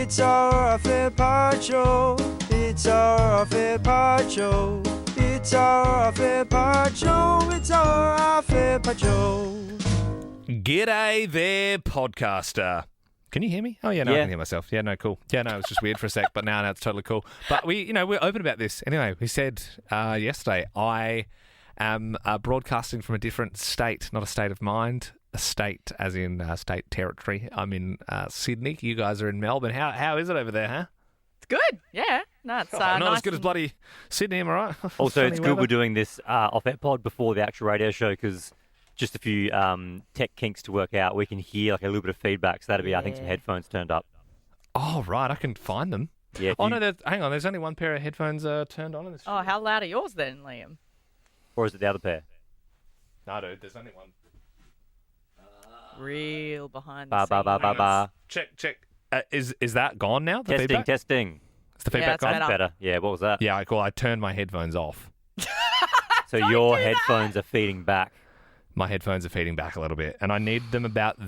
It's our Off-Air Pod Show. It's our Off-Air Pod Show. It's our Off-Air Pod Show. It's our Off-Air Pod Show. G'day there, podcaster. Can you hear me? Oh, yeah, no, I can hear myself. Yeah, no, cool. Yeah, no, it was just weird for a sec, but now it's totally cool. But we're open about this. Anyway, we said yesterday, I am broadcasting from a different state, not a state of mind, a state as in state territory. I'm in Sydney. You guys are in Melbourne. How is it over there, huh? It's good. Yeah. No, it's not nice as good as bloody Sydney, am I right? Also, it's good weather. we're doing this off-air pod before the actual radio show because just a few tech kinks to work out. We can hear like a little bit of feedback, so that'd be, I think, some headphones turned up. Oh, right. I can find them. Yeah. No, hang on. There's only one pair of headphones turned on in this. Oh, how loud are yours then, Liam? Or is it the other pair? No, dude. There's only one. Real behind Ba, the ba, ba, scenes. ba, ba. Check. Is that gone now? The feedback? Testing. Is the feedback it's gone? better. Better. Yeah, what was that? Yeah, I turned my headphones off. So your headphones are feeding back. My headphones are feeding back a little bit, and I need them about.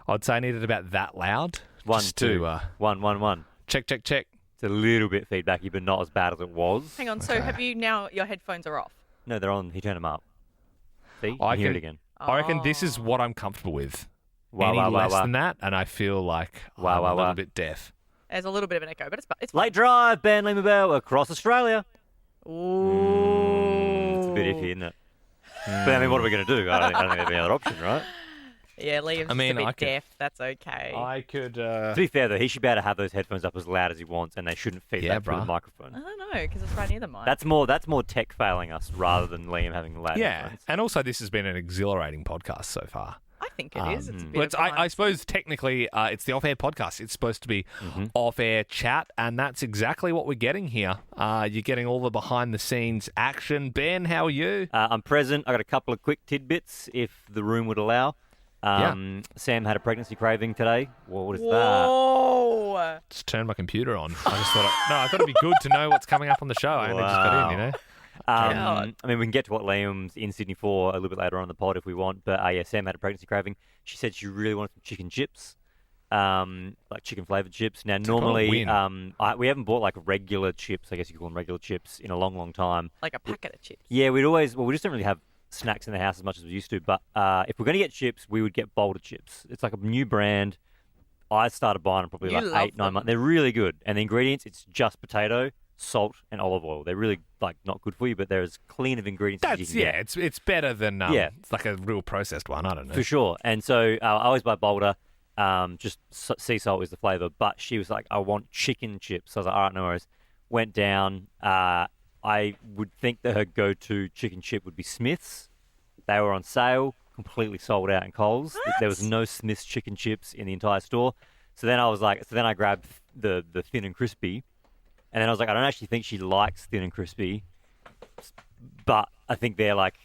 I'd say I need it about that loud. One, just two. to, 1, 1, 1. check. It's a little bit feedbacky, but not as bad as it was. Hang on. So Okay. have you now? Your headphones are off. No, they're on. He turned them up. See? You I can hear can- it again. I reckon this is Oh. what I'm comfortable with. Wow, Any wow, wow, less wow. than that, and I feel like Wow, I'm wow, a little wow. bit deaf. There's a little bit of an echo, but it's fine. Late drive, Ben Lima Bell across Australia. Ooh. It's a bit iffy, isn't it? But I mean, what are we going to do? I don't think there's any other option, right? Yeah, Liam's I mean, just a I bit could- deaf. That's okay. I could. To be fair, though, he should be able to have those headphones up as loud as he wants, and they shouldn't feed Yeah, back through the bruh. microphone. I don't know because it's right near the mic. That's more tech failing us rather than Liam having loud Yeah, headphones. and also this has been an exhilarating podcast so far. I think it is. It's a bit Well, of I behind- suppose technically it's the off-air podcast. It's supposed to be off-air chat, and that's exactly what we're getting here. You're getting all the behind-the-scenes action. Ben, how are you? I'm present. I got a couple of quick tidbits, if the room would allow. Sam had a pregnancy craving today. Well, what is that? Whoa. Just turned my computer on. I just thought, I thought it'd be good to know what's coming up on the show. I only just got in, you know. God. I mean, we can get to what Liam's in Sydney for a little bit later on in the pod if we want. But yeah, Sam had a pregnancy craving. She said she really wanted some chicken chips, like chicken flavored chips. Now, normally, we haven't bought like regular chips. I guess you could call them regular chips in a long, long time. Like a packet of chips. Yeah, we just don't really have snacks in the house as much as we used to. But if we're going to get chips, we would get Boulder chips. It's like a new brand. I started buying them probably You like love 8, 9 them. months. They're really good. And the ingredients, it's just potato, salt, and olive oil. They're really like not good for you, but they're as clean of ingredients as you That's can get. it's better than Yeah. It's like a real processed one. I don't know. For sure. And so I always buy Boulder. Just sea salt is the flavour. But she was like, I want chicken chips. So I was like, all right, no worries. Went down. I would think that her go-to chicken chip would be Smith's. They were on sale, completely sold out in Coles. There was no Smith's chicken chips in the entire store. So then I grabbed the thin and crispy. And then I was like, I don't actually think she likes thin and crispy. But I think they're like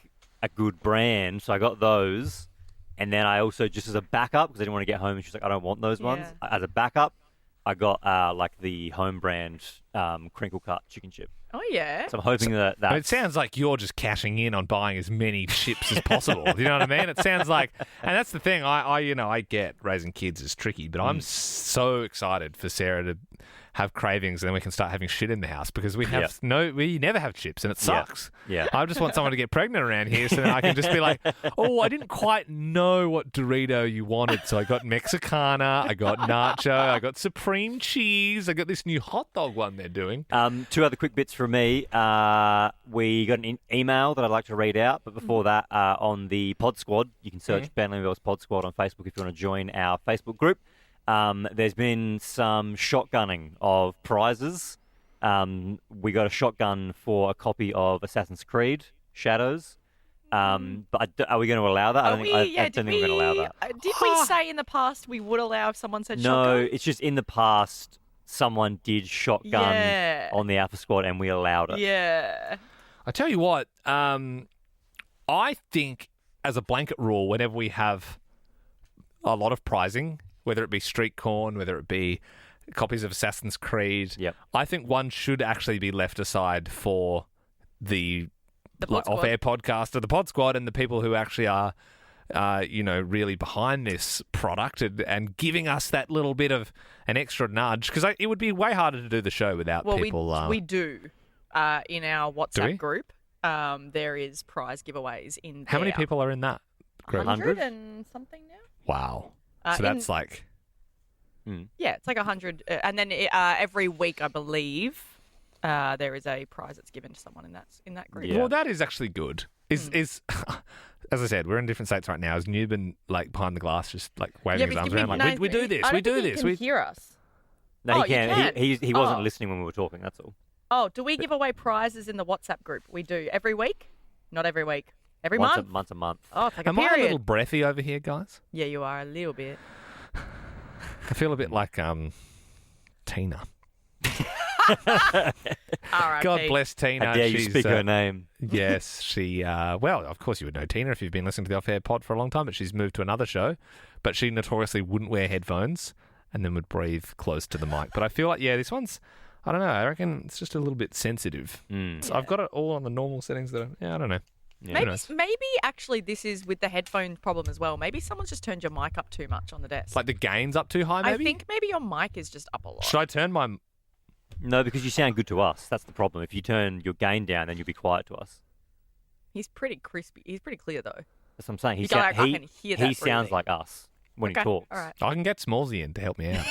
a good brand. So I got those. And then I also, just as a backup, because I didn't want to get home, and she's like, I don't want those ones. As a backup, I got like the home brand crinkle cut chicken chip. Oh, yeah. So I'm hoping that I mean, it sounds like you're just cashing in on buying as many chips as possible. Do you know what I mean? It sounds like, and that's the thing. I get raising kids is tricky, but I'm so excited for Sarah to have cravings, and then we can start having shit in the house because we never have chips, and it sucks. Yeah. I just want someone to get pregnant around here, so then I can just be like, oh, I didn't quite know what Dorito you wanted, so I got Mexicana, I got nacho, I got supreme cheese, I got this new hot dog one they're doing. 2 other quick bits from me. We got an email that I'd like to read out, but before that, on the Pod Squad, you can search Ben Lima Bell's Pod Squad on Facebook if you want to join our Facebook group. There's been some shotgunning of prizes. We got a shotgun for a copy of Assassin's Creed Shadows. But are we going to allow that? I don't think we're going to allow that. Did we say in the past we would allow if someone said No, shotgun? it's just in the past, someone did shotgun Yeah. on the Alpha Squad and we allowed it. Yeah. I tell you what, I think as a blanket rule, whenever we have a lot of prizing, whether it be street corn, whether it be copies of Assassin's Creed, Yep. I think one should actually be left aside for the Pod Squad. off-air podcast of the Pod Squad and the people who actually are really behind this product and giving us that little bit of an extra nudge, because it would be way harder to do the show without people. We do in our Do we? WhatsApp group. There is prize giveaways in. How many people are in that group? 100 and something now. Wow. So that's like. Yeah, it's like 100, and then every week, I believe, there is a prize that's given to someone in that group. Yeah. Well, that is actually good. Is as I said, we're in different states right now. Is Newbin like behind the glass, just like waving his arms around, like we do this, we do this. He can hear us. No, Oh, he you can't. can? He wasn't Oh. listening when we were talking. That's all. Oh, do we give away prizes in the WhatsApp group? We do every week. Not every week. Every Once month. a month. Oh, it's like a Am I a period. little breathy over here, guys? Yeah, you are a little bit. I feel a bit like Tina. R.I.P. God bless Tina. How dare you She's, speak her name? Yes, she. Well, of course you would know Tina if you've been listening to the Off Air Pod for a long time. But she's moved to another show. But she notoriously wouldn't wear headphones and then would breathe close to the mic. But I feel like this one's. I don't know. I reckon it's just a little bit sensitive. So I've got it all on the normal settings. I don't know. Yeah. Maybe actually this is with the headphone problem as well. Maybe someone's just turned your mic up too much on the desk. Like the gain's up too high. Maybe. I think maybe your mic is just up a lot. Should I turn my? No, because you sound good to us. That's the problem. If you turn your gain down, then you'll be quiet to us. He's pretty crispy. He's pretty clear though. That's what I'm saying. He, Because I he, can hear that he sounds breathing. like us when Okay, he talks. all right. I can get Smallsy in to help me out.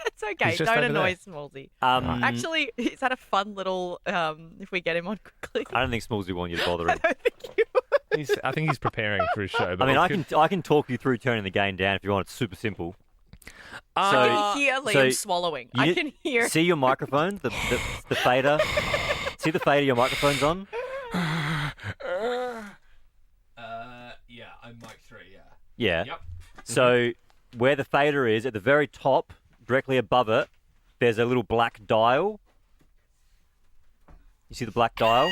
It's okay. He's just Don't over annoy there. Smallsy. Actually, Actually, is that a fun little? If we get him on quickly, I don't think Smallsy want you to bother I him. don't think you. I think he's preparing for his show. But I mean, we'll I can talk you through turning the gain down if you want. It's super simple. I So- can hear Liam so swallowing. you I can hear. See your microphone, the fader. See the fader your microphone's on. Yeah, I'm mic 3. Yeah. Yeah. Yep. So where the fader is, at the very top, directly above it, there's a little black dial. You see the black dial?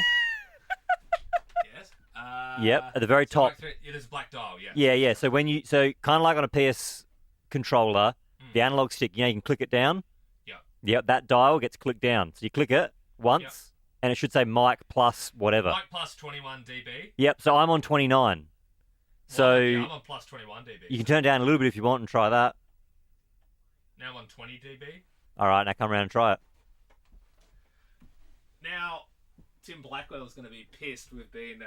Yes. Yep, at the very top. There's a black dial. Yeah. Yeah. So kind of like on a PS controller, the analog stick, you can click it down. Yep. Yep, that dial gets clicked down. So you click it once, and it should say mic plus whatever. Mic plus 21 dB. Yep. So I'm on 29. So I'm on plus 21 dB. you can turn it down a little bit if you want and try that. Now I'm on 20 dB. All right, now come around and try it. Now, Tim Blackwell's going to be pissed with being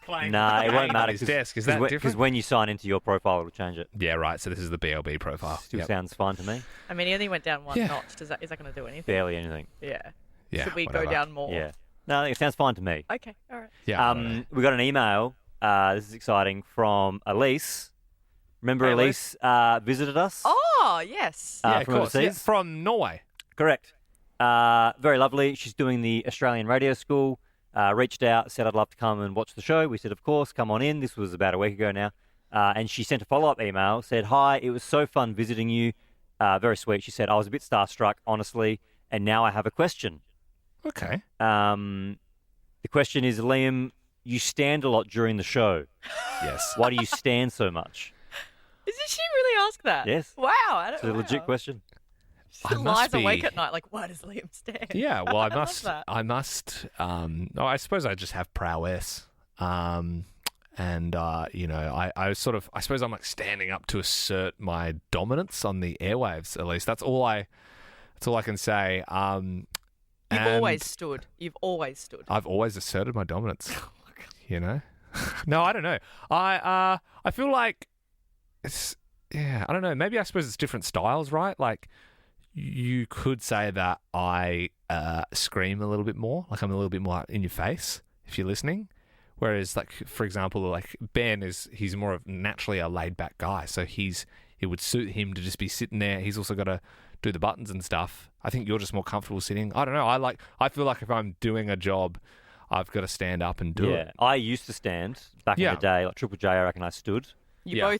playing. Nah, it won't on matter. his desk. Is that Because different? when you sign into your profile, it'll change it. Yeah, right. So this is the BLB profile. Still Yep. sounds fine to me. I mean, he only went down one Yeah. notch. Is that going to do anything? Barely anything. Yeah. Yeah, Should we whatever. go down more? Yeah. No, I think it sounds fine to me. Okay. All right. Yeah. I don't know. We got an email. This is exciting from Elise. Remember Hey, Elise visited us? Oh yes. Yeah, of from course. Yeah, overseas? from Norway. Correct. Very lovely. She's doing the Australian radio school. Reached out, said I'd love to come and watch the show. We said, of course, come on in. This was about a week ago now. And she sent a follow-up email, said, hi, it was so fun visiting you. Very sweet. She said, I was a bit starstruck, honestly, and now I have a question. Okay. The question is, Liam, you stand a lot during the show. Yes. Why do you stand so much? Did she really ask that? Yes. Wow. I don't It's a legit question. She I must lies awake be- at night like, why does Liam stand? Yeah, well, I love that. I suppose I just have prowess. And I suppose I'm like standing up to assert my dominance on the airwaves. At least that's all I can say. You've and always stood. You've always stood. I've always asserted my dominance. No, I don't know. I feel like it's I don't know. Maybe I suppose it's different styles, right? Like you could say that I scream a little bit more, like I'm a little bit more in your face if you're listening. Whereas, like for example, like Ben he's more of naturally a laid back guy, so it would suit him to just be sitting there. He's also got to do the buttons and stuff. I think you're just more comfortable sitting. I don't know. I feel like if I'm doing a job, I've got to stand up and do it. I used to stand back in the day. Like Triple J, I reckon I stood. You both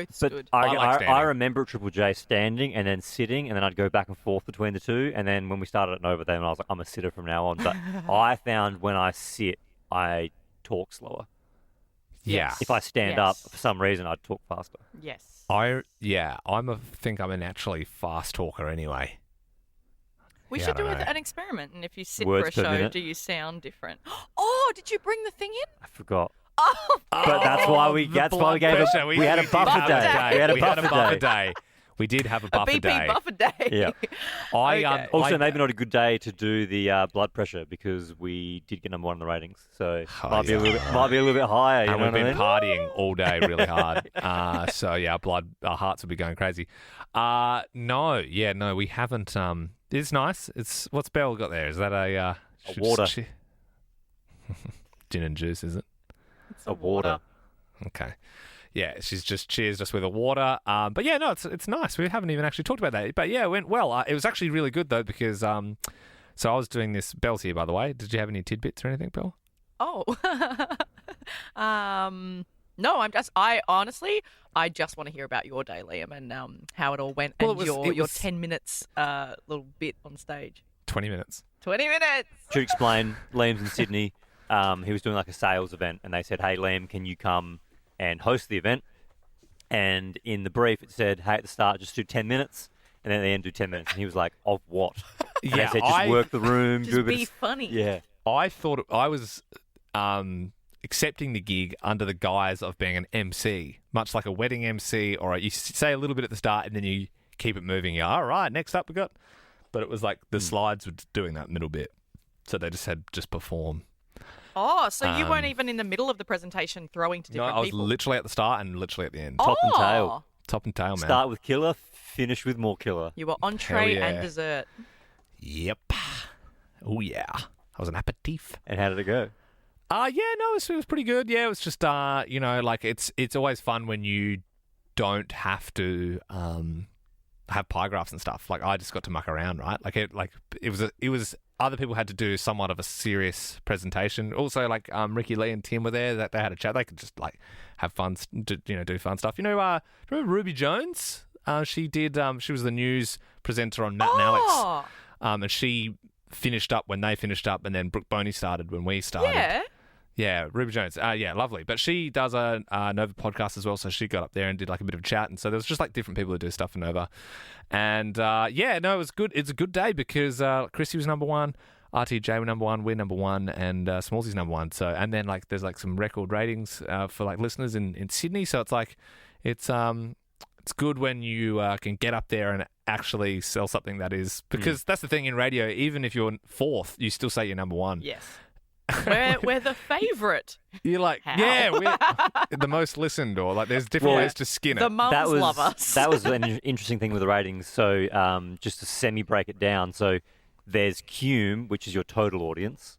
But stood. I like I standing. remember Triple J standing and then sitting, and then I'd go back and forth between the two. And then when we started at Nova, then I was like, I'm a sitter from now on. But I found when I sit, I talk slower. Yeah. If I stand Yes. up, for some reason, I'd talk faster. Yes. I think I'm a naturally fast talker anyway. We Yeah, should I don't do know. an experiment, and if you sit Words for a per show, minute. do you sound different? Oh, did you bring the thing in? I forgot. But that's why we gave it. We had a buffer day. We had a buffer day. We did have a buffer BP day. buffer day. Yeah. Also, maybe not a good day to do the blood pressure because we did get number 1 in the ratings, so might be a little bit higher. You and know we've been what I mean? partying all day really hard. So yeah, our hearts will be going crazy. No, we haven't. It's nice. What's Belle got there? Is that a water? Gin and juice, is it? It's a water. Okay. Yeah, she's just cheers us with a water. But yeah, no, it's nice. We haven't even actually talked about that. But yeah, it went well. It was actually really good though because so I was doing this. Belle's here, by the way. Did you have any tidbits or anything, Belle? Oh. No, I honestly just want to hear about your day, Liam, and how it all went, and your 10 minutes little bit on stage. 20 minutes. 20 minutes. Should explain. Liam's in Sydney. He was doing like a sales event, and they said, "Hey, Liam, can you come and host the event?" And in the brief, it said, "Hey, at the start, just do 10 minutes, and then at the end, do 10 minutes." And he was like, "Of what?" And they said, "Just work the room, just do a bit be funny." Yeah. I thought I was accepting the gig under the guise of being an MC, much like a wedding MC, or you say a little bit at the start and then you keep it moving. You're, all right, next up we got. But it was like the slides were doing that middle bit, so they just had perform. Oh, so you weren't even in the middle of the presentation throwing to different people? No, I was literally at the start and literally at the end. Top and tail. Top and tail, man. Start with killer, finish with more killer. You were entree yeah. and dessert. Yep. Oh, yeah. I was an aperitif. And how did it go? It was pretty good. Yeah, it was just, like it's always fun when you don't have to have pie graphs and stuff. Like I just got to muck around, right? It was other people had to do somewhat of a serious presentation. Also, like Ricky Lee and Tim were there. That they had a chat. They could just like have fun, do fun stuff. Remember Ruby Jones? She did. She was the news presenter on Matt and Alex. And she finished up when they finished up, and then Brooke Boney started when we started. Yeah. Yeah, Ruby Jones. Yeah, lovely. But she does a Nova podcast as well, so she got up there and did like a bit of a chat. And so there was just like different people who do stuff for Nova. And it was good. It's a good day because Chrissy was number 1, RTJ were number 1, we're number 1, and Smallsy's number 1. So and then like there's like some record ratings for like listeners in Sydney. So it's like it's good when you can get up there and actually sell something that is, because that's the thing in radio. Even if you're 4th, you still say you're number 1. Yes. We're the favourite. You're like, How? yeah, we're the most listened, or like there's different ways to skin it. The mums love us. That was an interesting thing with the ratings. So just to semi-break it down, so there's Cume, which is your total audience,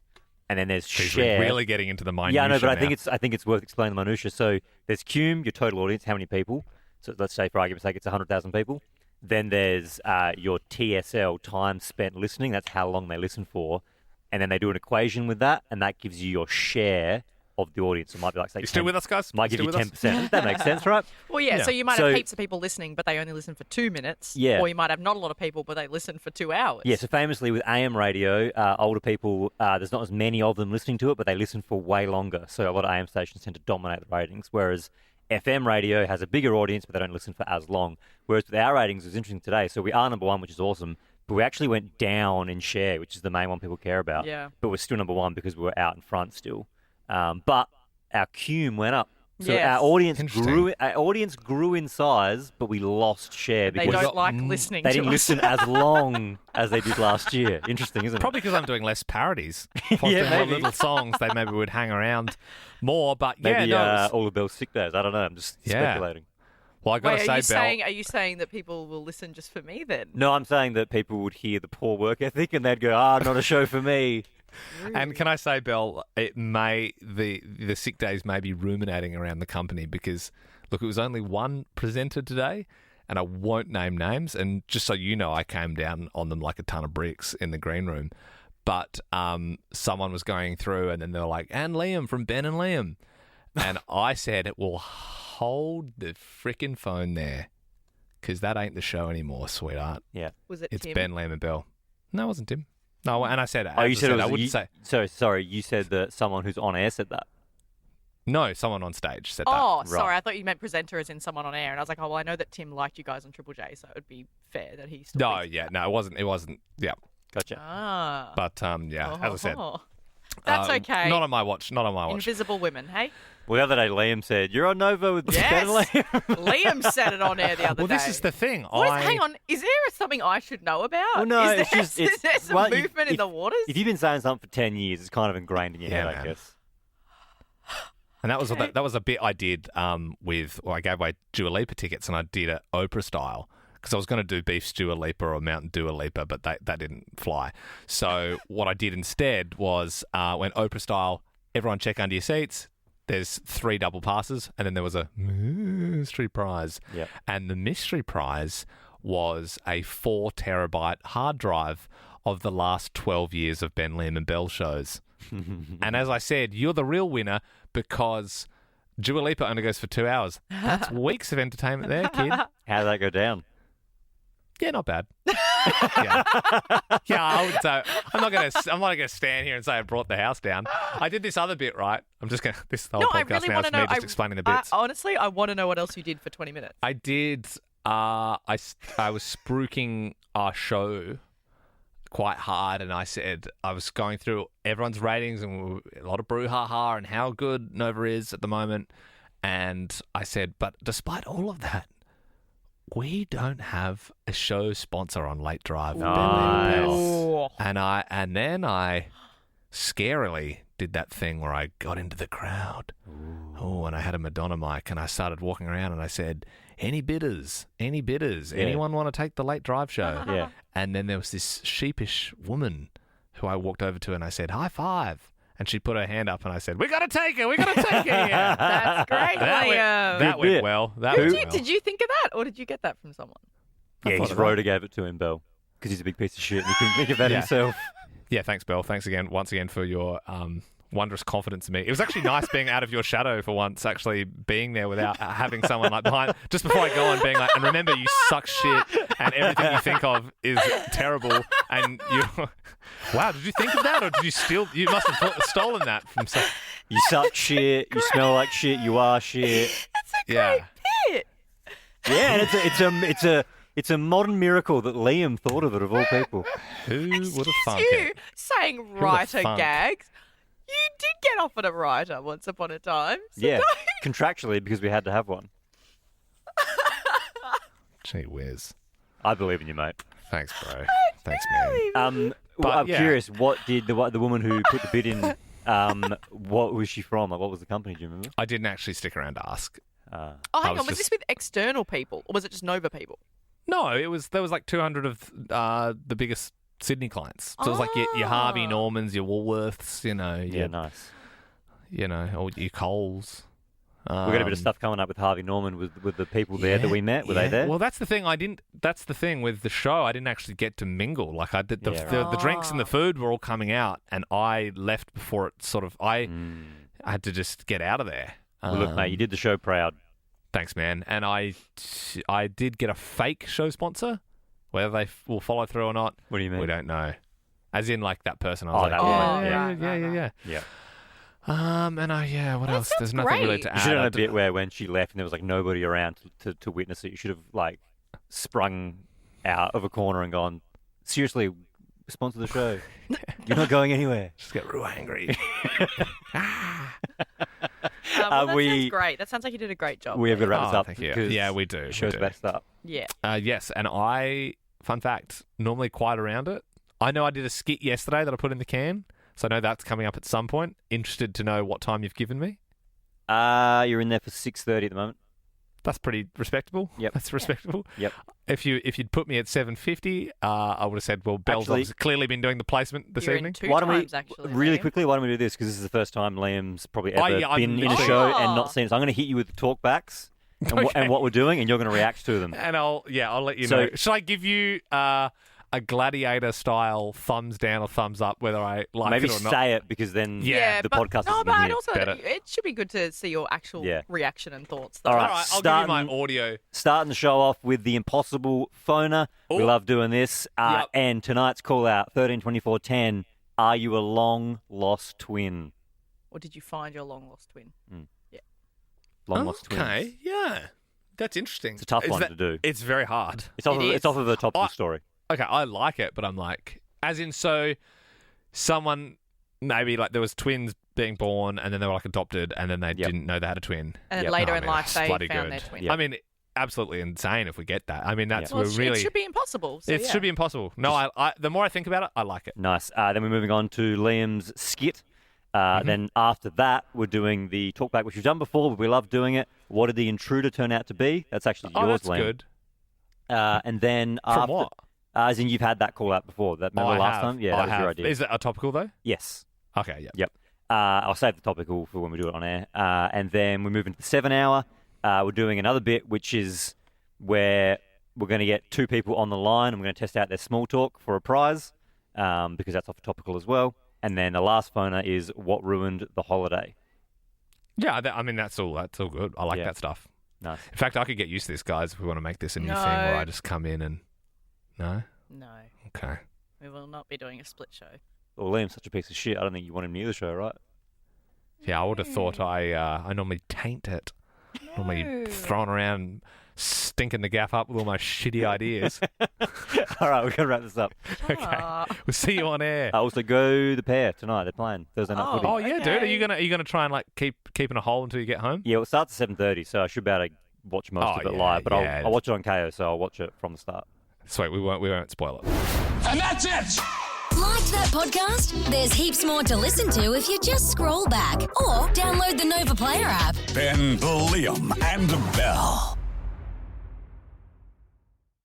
and then there's Share. We're really getting into the minutiae. Yeah, I know, but now. I think it's worth explaining the minutiae. So there's Cume, your total audience, how many people? So let's say, for argument's sake, it's 100,000 people. Then there's your TSL, time spent listening. That's how long they listen for. And then they do an equation with that, and that gives you your share of the audience. It might be like, say, you still with us, guys? Might give you 10%. That makes sense, right? Well, yeah. So you might have heaps of people listening, but they only listen for 2 minutes. Yeah. Or you might have not a lot of people, but they listen for 2 hours. Yeah. So famously with AM radio, older people, there's not as many of them listening to it, but they listen for way longer. So a lot of AM stations tend to dominate the ratings, whereas FM radio has a bigger audience, but they don't listen for as long. Whereas with our ratings, it was interesting today. So we are number 1, which is awesome. But we actually went down in share, which is the main one people care about. Yeah. But we're still number 1 because we were out in front still. But our Cume went up. So Yes. our audience grew in size, but we lost share They because don't like listening they to didn't us. listen as long as they did last year. Interesting, isn't it? Probably because I'm doing less parodies. If I was doing more maybe. little songs, they maybe would hang around more. But Maybe yeah, no, it was- all the Bell's sick days. I don't know. I'm just speculating. well, I got Wait, to are say, you Belle. saying that people will listen just for me then? No, I'm saying that people would hear the poor work ethic and they'd go, not a show for me. And can I say, Belle, the sick days may be ruminating around the company because, look, it was only one presenter today, and I won't name names. And just so you know, I came down on them like a ton of bricks in the green room. But someone was going through, and then they were like, "And Liam from Ben and Liam," and I said, "Well, hold the frickin' phone there, because that ain't the show anymore, sweetheart. Yeah. Was it It's Tim? Ben, Liam, and Belle." No, it wasn't Tim. No, and I said, Oh, you as I said it was I wouldn't say. Sorry, you said that someone who's on air said that. No, someone on stage said Oh, that. sorry. I thought you meant presenter as in someone on air. And I was like, oh, well, I know that Tim liked you guys on Triple J, so it would be fair that he still No, thinks yeah, that. no, it wasn't. Yeah, Gotcha. Ah. but yeah, as I said, Oh. That's okay. Not on my watch. Not on my watch. Invisible women, hey? Well, the other day, Liam said, "You're on Nova with Yes. Ben and Liam." Liam said it on air the other day. Well, this is the thing. Hang on. Is there something I should know about? Well, no, is there some well, movement in the waters? If you've been saying something for 10 years, it's kind of ingrained in your head, man. I guess. And that was that was a bit I did with, I gave away Dua Lipa tickets, and I did it Oprah style because I was going to do beef Dua Lipa or Mountain Dua Lipa, but that didn't fly. So what I did instead was went Oprah style. Everyone check under your seats. There's 3 double passes, and then there was a mystery prize. Yep. And the mystery prize was a 4 terabyte hard drive of the last 12 years of Ben, Liam and Bell shows. And as I said, you're the real winner because Dua Lipa only goes for 2 hours. That's weeks of entertainment there, kid. How did that go down? Yeah, not bad. Yeah, I would say I'm not gonna stand here and say I brought the house down. I did this other bit right. I'm just gonna this whole I podcast really now want is to me know. just explaining the bits. Honestly, I want to know what else you did for 20 minutes. I did. I was spruiking our show quite hard, and I said I was going through everyone's ratings and a lot of brouhaha and how good Nova is at the moment. And I said, but despite all of that, we don't have a show sponsor on Late Drive. Nice. And then I scarily did that thing where I got into the crowd. Oh, and I had a Madonna mic, and I started walking around, and I said, any bidders? Yeah. Anyone want to take the Late Drive show? Yeah. And then there was this sheepish woman who I walked over to, and I said, high five. And she put her hand up, and I said, we got to take her. We got to take her here. That's great, Liam. That went well. Did you think of that, or did you get that from someone? Yeah, his rotor gave it to him, Bell, because he's a big piece of shit and he couldn't think of that himself. Yeah, thanks, Belle. Thanks once again for your wondrous confidence in me. It was actually nice being out of your shadow for once, actually being there without having someone like behind, just before I go on being like, and remember, you suck shit and everything you think of is terrible. And you, wow, did you think of that, or did you must have stolen that from some. You suck shit, you smell like shit, you are shit. That's a great bit. Yeah, and it's a modern miracle that Liam thought of it, of all people. Who would have thunk You it? saying writer gags. You did get offered a writer once upon a time. So Yeah, contractually, because we had to have one. Gee whiz. I believe in you, mate. Thanks, bro. Thanks, man. Well, I'm yeah. curious, what did the woman who put the bid in, what was she from? Like, what was the company, do you remember? I didn't actually stick around to ask. Oh, hang on. Was this with external people, or was it just Nova people? No, there was like 200 of the biggest Sydney clients. So it was like your Harvey Normans, your Woolworths, Nice. Or your Coles. We've got a bit of stuff coming up with Harvey Norman with the people there that we met. Were they there? Well, that's the thing. That's the thing with the show. I didn't actually get to mingle. Like I did, the drinks and the food were all coming out, and I left before it sort of. I had to just get out of there. Well, look, mate, you did the show proud. Thanks, man. And I did get a fake show sponsor. Whether they will follow through or not, What do you mean? we don't know. As in, like that person. I was that like, one. yeah. Yeah. What else? There's nothing really to You add. should have done a bit where when she left and there was like nobody around to witness it, you should have like sprung out of a corner and gone, seriously, sponsor the show. You're not going anywhere. Just get real angry. Well, that sounds great. That sounds like you did a great job. We have got to wrap this up. Thank you. because Yeah, we do. The show's about to start. Yeah. Yes, and fun fact, normally quiet around it. I know I did a skit yesterday that I put in the can, so I know that's coming up at some point. Interested to know what time you've given me. You're in there for 6:30 at the moment. That's pretty respectable. Yep. That's respectable. Yep. If you'd put me at 7:50, I would have said, well, Bell's Actually, obviously clearly been doing the placement this You're evening. in two Why don't times, we, actually, really Liam. quickly, why don't we do this? Because this is the first time Liam's probably ever I'm been in a literally- show and not seen it. So I'm going to hit you with the talkbacks and what we're doing, and you're going to react to them. And I'll let you So- know. Should I give you a gladiator style thumbs down or thumbs up, whether I like Maybe it or not? say it, because then Yeah, the but, podcast no, isn't but here. also Better. it should be good to see your actual Yeah. reaction and thoughts. Though. All All right. right, I'll give you my Starting- audio. Starting the show off with the impossible phoner. We Oh. love doing this. Yep. And tonight's call out, 13-24-10. Are you a long lost twin? Or did you find your long lost twin? Long lost twins. Okay, yeah. That's interesting. It's a tough one to do. It's very hard. It's off, It of, is. it's off of a topical I- story. Okay, I like it, but I'm like, as in, so someone maybe like there was twins being born and then they were like adopted and then they didn't know they had a twin. And then later in life they found their twin. I mean, absolutely insane if we get that. I mean, that's it should be impossible. So it should be impossible. No, I the more I think about it, I like it. Nice. Then we're moving on to Liam's skit. Then after that, we're doing the talkback, which we've done before, but we love doing it. What did the intruder turn out to be? That's actually yours, that's Liam. Good. And then From after, what? As in you've had that call out before. Remember last time? Yeah, that was your idea. Is it a topical though? Yes. Okay. Yeah. Yep. I'll save the topical for when we do it on air. And then we move into the 7 hour. We're doing another bit, which is where we're going to get 2 people on the line. And we're going to test out their small talk for a prize because that's off topical as well. And then the last phoner is what ruined the holiday. Yeah, I mean that's all good. I like that stuff. Nice. In fact, I could get used to this, guys, if we want to make this a new thing where I just come in and no. Okay. We will not be doing a split show. Well, Liam's such a piece of shit. I don't think you want him near the show, right? Yeah, I would have thought I normally taint it. Normally throwing around, stinking the gaff up with all my shitty ideas. All right, we're going to wrap this up. Okay. We'll see you on air. Also, go the pair tonight. They're playing Thursday night footy. Oh yeah, dude. Are you gonna try and like keep keeping a hole until you get home? Yeah, well, it starts at 7:30, so I should be able to watch most of it live. But I'll watch it on KO, so I'll watch it from the start. Sweet, we won't spoil it. And that's it! Like that podcast? There's heaps more to listen to if you just scroll back or download the Nova Player app. Ben, Liam, and Bell.